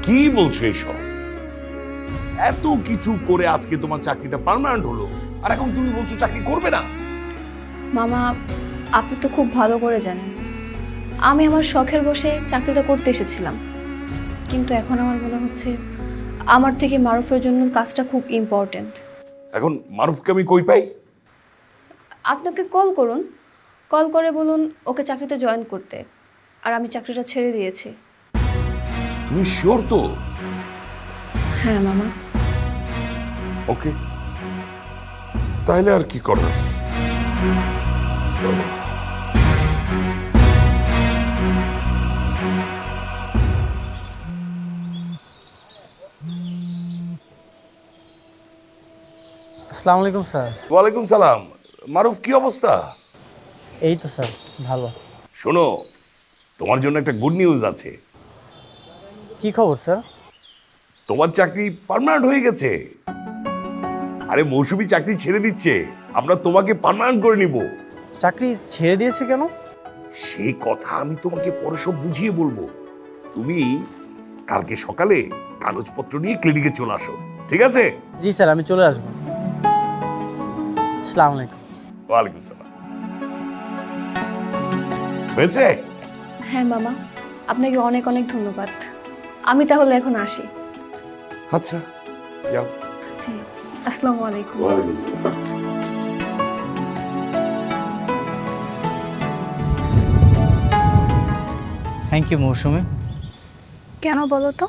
কি বলছো এসব? এত কিছু করে আজকে তোমার চাকরিটা পার্মানেন্ট হলো, আর এখন তুমি বলছো চাকরি করবে না? মামা, আপনি তো খুব ভালো করে জানেন আমি আমার শখের বসে চাকরিটা করতে এসেছিলাম, কিন্তু এখন আমার মনে হচ্ছে আমার থেকে মারুফের জন্য কাজটা খুব ইম্পর্ট্যান্ট। এখন মারুফকে আমি কই পাই? আপনাকে কল করুন, কল করে বলুন ওকে চাকরিতে জয়েন করতে, আর আমি চাকরিটা ছেড়ে দিয়েছি। তুমি শিওর তো? হ্যাঁ মামা। ওকে, তাহলে আর কি করার। আসসালামু আলাইকুম স্যার। ওয়ালাইকুম সালাম। মারুফ, কি অবস্থা? এই তো স্যার, ভালো। শোনো, তোমার জন্য একটা গুড নিউজ আছে। কি খবর স্যার? তোমার চাকরি পার্মানেন্ট হয়ে গেছে। আরে মৌসুমী চাকরি ছেড়ে দিচ্ছে, আমরা তোমাকে পার্মানেন্ট করে নিব। চাকরি ছেড়ে দিয়েছে কেন? সেই কথা আমি তোমাকে পরে সব বুঝিয়ে বলবো। তুমি কালকে সকালে কাগজপত্র নিয়ে ক্লিনিকে চলে আসো, ঠিক আছে? জি স্যার, আমি চলে আসবো। আসসালামু আলাইকুম। ওয়ালাইকুম সালাম। হয়েছে? হ্যাঁ মামা, আপনাকে অনেক অনেক ধন্যবাদ। আমি তাহলে এখন আসি। আচ্ছা, যাও। জি, আসসালামু আলাইকুম। ওয়ালাইকুম সালাম। থ্যাংক ইউ মৌসুমী। কেন বলো তো?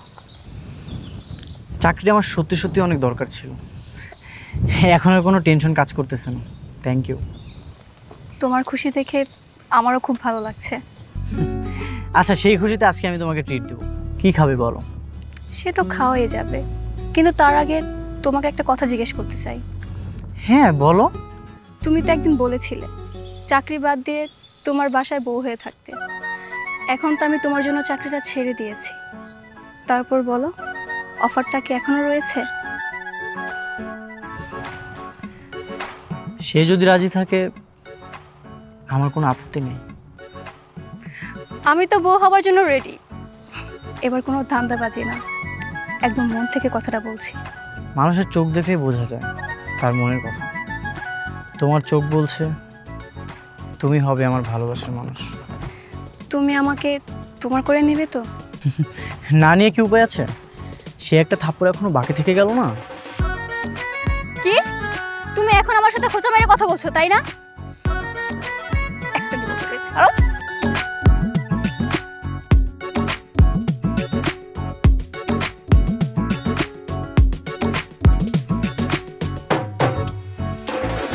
চাকরিটা আমার সত্যি সত্যি অনেক দরকার ছিল। এখন আর কোনো টেনশন কাজ করতেছে না। Thank you. তোমার খুশি দেখে আমারও খুব ভালো লাগছে। আচ্ছা, সেই খুশিতে আজকে আমি তোমাকে ট্রিট দেবো। কি খাবে বলো? সে তো খাওয়াই যাবে, কিন্তু তার আগে তোমাকে একটা কথা জিজ্ঞেস করতে চাই। হ্যাঁ বলো। তুমি তো একদিন বলেছিলে চাকরি বাদ দিয়ে তোমার বাসায় বউ হয়ে থাকতে। এখন তো আমি তোমার জন্য চাকরিটা ছেড়ে দিয়েছি, তারপর বলো অফারটা কি এখনো রয়েছে? সে যদি রাজি থাকে আমার কোনো আপত্তি নেই। আমি তো বউ হবার জন্য রেডি। এবার কোনো ধান্দাবাজি না, একদম মন থেকে কথাটা বলছি। মানুষের চোখ দেখলেই বোঝা যায় তার মনের কথা। তোমার চোখ বলছে তুমি হবে আমার ভালোবাসার মানুষ। তুমি আমাকে তোমার করে নেবে তো? না নিয়ে কি উপায় আছে? সে একটা থাপ্পড় এখনো বাকি থেকে গেল না। কি? তুমি এখন আমার সাথে খোঁচা মেরে কথা বলছো, তাই না? একটা